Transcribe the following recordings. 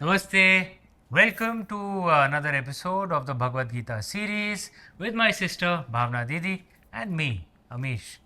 Namaste. Welcome to another episode of the Bhagavad Gita series with my sister Bhavna Didi and me, Amish.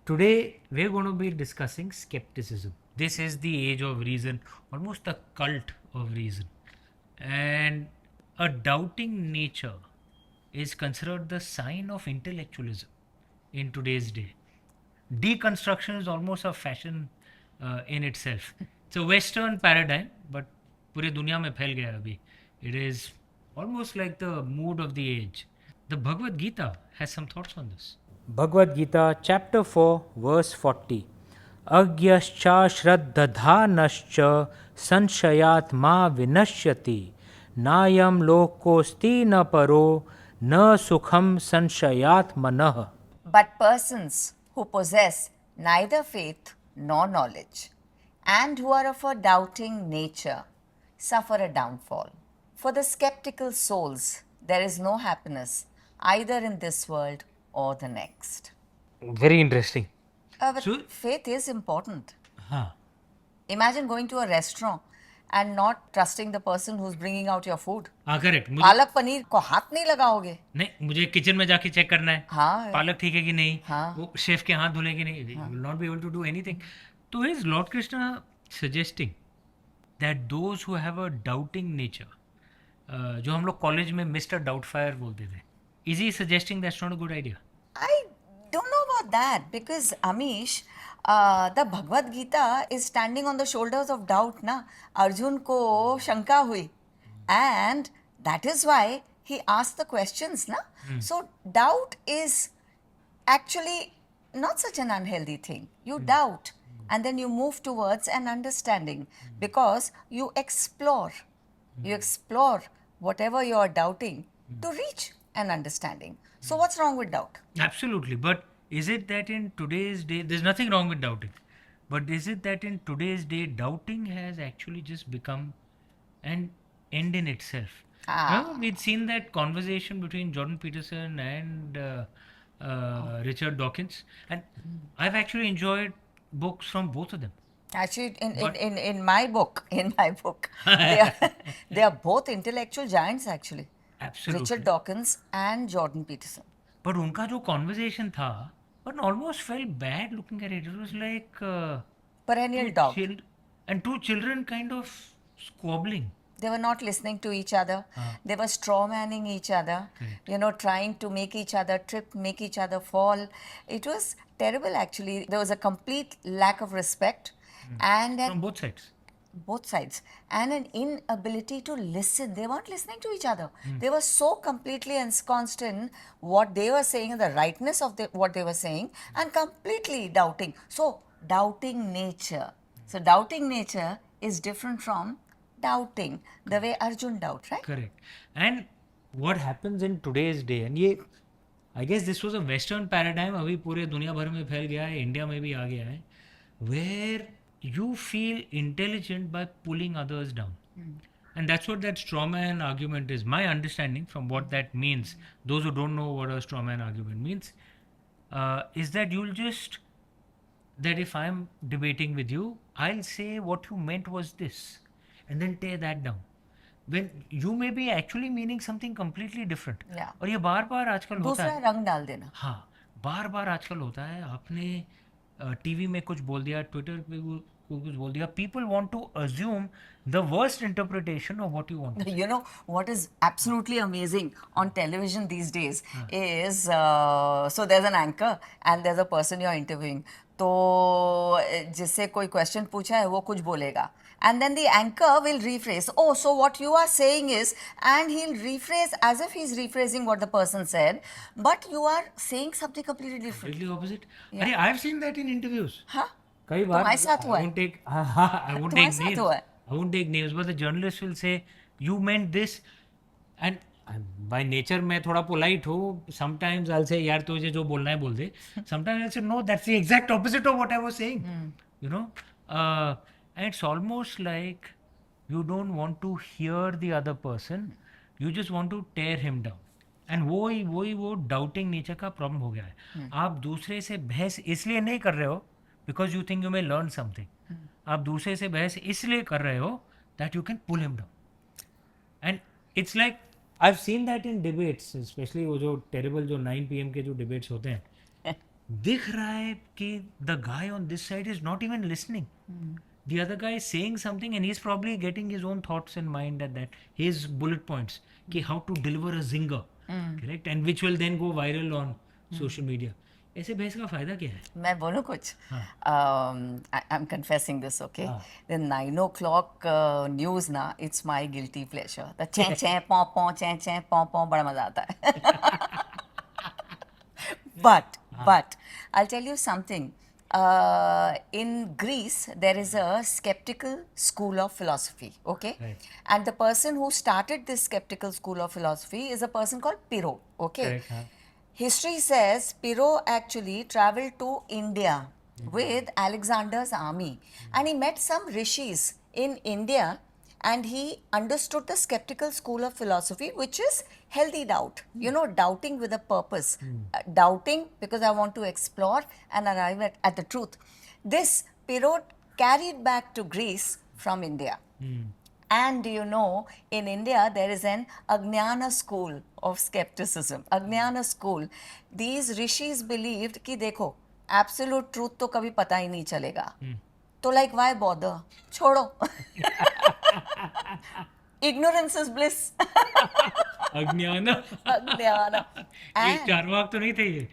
Today we're going to be discussing skepticism. This is the age of reason, almost the cult of reason. And a doubting nature is considered the sign of intellectualism in today's day. Deconstruction is almost a fashion in itself. It's a Western paradigm, but पूरे दुनिया में फैल गया अभी. It is almost like the mood of the age. The Bhagavad Gita has some thoughts on this. Bhagavad Gita, chapter 4, verse 40. Agyascha shraddadhanascha sanshayat ma vinashyati nayam lokosti na paro na sukham sanshayat manah. But persons who possess neither faith nor knowledge and who are of a doubting nature suffer a downfall. For the skeptical souls, there is no happiness either in this world or the next. Very interesting. But So- faith is important. हाँ. Imagine going to a restaurant and not trusting the person who's bringing out your food. हाँ correct. मुझे पालक पनीर को हाथ नहीं लगाओगे. नहीं, मुझे kitchen में जाके चेक करना है हाँ. पालक ठीक है कि नहीं, हाँ. वो शेफ के हाथ धुले कि नहीं. Will not be able to do anything. तो is lord Krishna suggesting that those who have a doubting nature, जो हम लोग कॉलेज में मिस्टर डाउटफायर बोलते थे, is he suggesting that's not a good idea? I don't know about that because Amish, the Bhagavad Gita is standing on the shoulders of doubt. Na Arjun ko shanka hui, and that is why he asked the questions. Na so doubt is actually not such an unhealthy thing. You doubt, and then you move towards an understanding because you explore. You explore whatever you are doubting to reach an understanding. So what's wrong with doubt? Absolutely. But is it that in today's day, there's nothing wrong with doubting, but is it that in today's day, doubting has actually just become an end in itself? No, we'd seen that conversation between Jordan Peterson and Richard Dawkins, and I've actually enjoyed books from both of them. Actually, in my book, they are both intellectual giants actually. Absolutely. Richard Dawkins and Jordan Peterson. But उनका जो conversation था, one almost felt bad looking at it. It was like Perennial doubt. and two children kind of squabbling. They were not listening to each other. They were straw manning each other, trying to make each other trip, make each other fall. It was terrible actually. There was a complete lack of respect and From both sides. both sides and an inability to listen. They weren't listening to each other. They were so completely ensconced in what they were saying, the rightness of what they were saying, and completely doubting. So, doubting nature. So, doubting nature is different from doubting the way Arjun doubt, right? Correct. And what happens in today's day, and ये I guess this was a Western paradigm, अभी पूरे दुनिया भर में फैल गया है, India में भी आ गया है, where you feel intelligent by pulling others down. And that's what that straw man argument is. My understanding from what that means, those who don't know what a straw man argument means, is that you'll just, that if I'm debating with you, I'll say what you meant was this, and then tear that down. When you may be actually meaning something completely different. Yeah. और ये बार बार आजकल होता दूसरा है. रंग डाल देना. हाँ, बार बार आजकल होता है. आपने टीवी में कुछ बोल दिया, ट्विटर पे कुछ बोल दिया. People want to assume the worst interpretation of what you want. You know what is absolutely amazing on television these days is so there's an anchor and there's a person you're interviewing. तो जिससे कोई question पूछा है वो कुछ बोलेगा and then the anchor will rephrase, oh, so what you are saying is, and he'll rephrase as if he's rephrasing what the person said, but you are saying something completely different. Completely opposite. अरे I've seen that in interviews. हाँ, कई बार. तुम्हारे साथ हुआ है? I won't take. I won't तुम्हारे take साथ names. हुआ है? I won't take names, but the journalist will say you meant this, and by nature मैं थोड़ा polite हूँ. Sometimes I'll say यार तुझे जो बोलना है बोल दे. Sometimes I'll say no, that's the exact opposite of what I was saying. You know, and it's almost like you don't want to hear the other person, you just want to tear him down. And वो doubting nature का problem हो गया है. आप दूसरे से बहस इसलिए नहीं कर रहे हो because you think you may learn something. आप दूसरे से बहस इसलिए कर रहे हो that you can pull him down. And it's like I have seen that in debates, especially वो जो टेरेबल जो 9 PM के जो डिबेट्स होते हैं, दिख रहा है कि the guy on this side is not even listening. The other guy is saying something and he's probably getting his own thoughts in mind at that, his bullet points, ki how to deliver a zinger, correct, and which will then go viral on social media. ऐसे बहस का फायदा क्या है? मैं बोलूँ कुछ? I'm confessing this, okay? The 9 o'clock news ना, it's my guilty pleasure. The चैं चैं पॉं पॉं चैं चैं पॉं पॉं बड़ा मजा आता है. But I'll tell you something. In Greece, there is a skeptical school of philosophy, okay? Right. And the person who started this skeptical school of philosophy is a person called Pyrrho, okay? Correct, History says Pyrrho actually traveled to India with Alexander's army, and he met some rishis in India, and he understood the skeptical school of philosophy, which is healthy doubt, you know, doubting with a purpose. Doubting because I want to explore and arrive at the truth. This Pyrrho carried back to Greece from India. And you know, in India, there is an Ajnana school of skepticism. Ajnana school. These rishis believed कि देखो, absolute truth तो कभी पता ही नहीं चलेगा. तो like why bother? छोड़ो. Ignorance is bliss. अज्ञाना. Ajnana. ये चारवाक तो नहीं थे ये.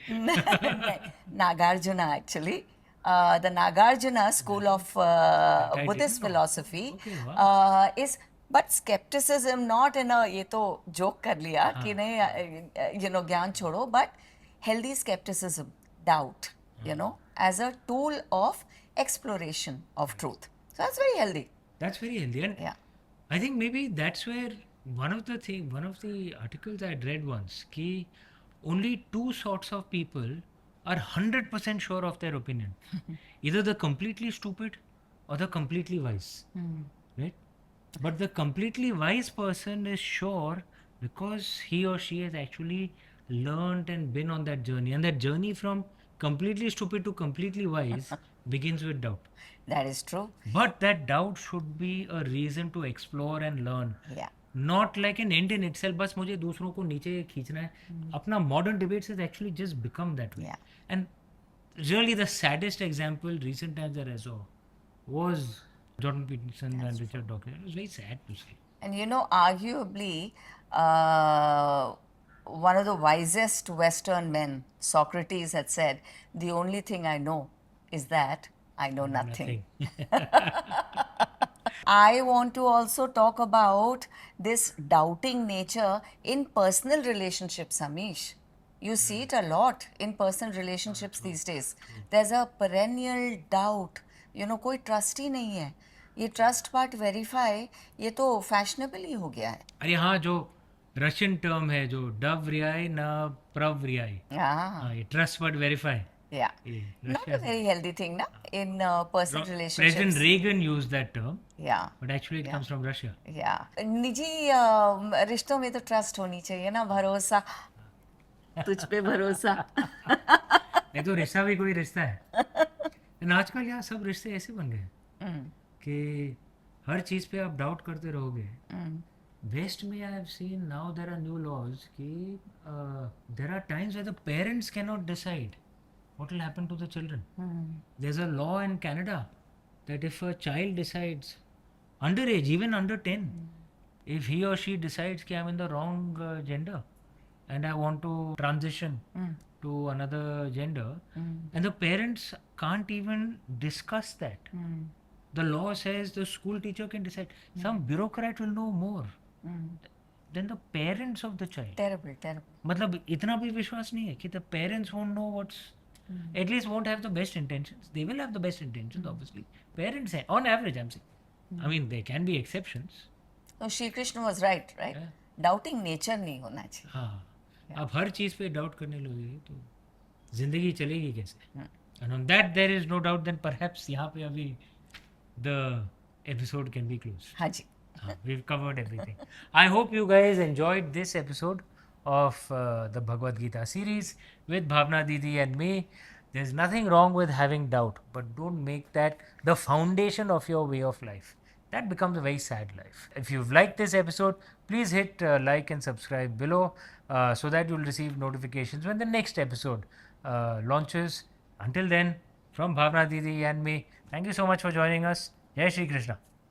Nagarjuna actually. The Nagarjuna school of Buddhist philosophy is, but skepticism not in a ये तो joke कर लिया कि नहीं, you know, ज्ञान छोड़ो, but healthy skepticism, doubt, you know, as a tool of exploration of truth. So that's very healthy. That's very healthy. And Yeah. I think maybe that's where one of the articles I had read once, कि only two sorts of people are 100% sure of their opinion. Either the completely stupid or the completely wise. Right? But the completely wise person is sure because he or she has actually learned and been on that journey. And that journey from completely stupid to completely wise begins with doubt. That is true. But that doubt should be a reason to explore and learn. Yeah. Not like an end in itself. बस मुझे दूसरों को नीचे खींचना है. अपना modern debates has actually just become that way. Yeah. And really the saddest example recent times that I saw was Jordan Peterson and Richard Dawkins. It was very sad to see. And you know, arguably, one of the wisest Western men, Socrates, had said, "The only thing I know is that I know nothing." I want to also talk about this doubting nature in personal relationships, Amish. You see it a lot in personal relationships these days. There's a perennial doubt. You know, कोई trust ही नहीं है. ये trust part verify, ये तो fashionable ही हो गया है. अरे हाँ, जो रशियन टर्म है जो डव रियाई ना प्रव रियाई. हाँ, ये trust but verify. yeah. Not a very healthy thing, na, in personal relationships. President Reagan used that term, Yeah. but actually it comes from Russia. Yeah. निजी रिश्तों में तो ट्रस्ट होनी चाहिए ना, भरोसा, तुझ पे भरोसा. नहीं तो रिश्ता भी कोई रिश्ता है. And आजकल यार सब रिश्ते ऐसे बन गए कि हर चीज़ पे आप डाउट करते रहोगे. वेस्ट में I have seen now there are new laws कि there are times where the parents can not decide what will happen to the children. There's a law in Canada that if a child decides underage, even under 10, if he or she decides that I'm in the wrong gender and I want to transition to another gender, and the parents can't even discuss that. The law says the school teacher can decide. Some bureaucrat will know more than the parents of the child. Terrible, terrible. मतलब इतना भी विश्वास नहीं है कि the parents won't know what's at least won't have the best intentions. They will have the best intentions, obviously. Parents, on average, I'm saying. I mean, there can be exceptions. So Shri Krishna was right, right? Yeah. Doubting nature नहीं होना चाहिए. हाँ, आप हर चीज़ पे doubt करने लोगे तो जिंदगी चलेगी कैसे? And on that there is no doubt then perhaps यहाँ पे अभी the episode can be closed. हाँ जी. We've covered everything. I hope you guys enjoyed this episode of the Bhagavad Gita series with Bhavna Didi and me. There's nothing wrong with having doubt, but don't make that the foundation of your way of life. That becomes a very sad life. If you've liked this episode, please hit like and subscribe below so that you'll receive notifications when the next episode launches. Until then, from Bhavna Didi and me, thank you so much for joining us. Jai Shri Krishna.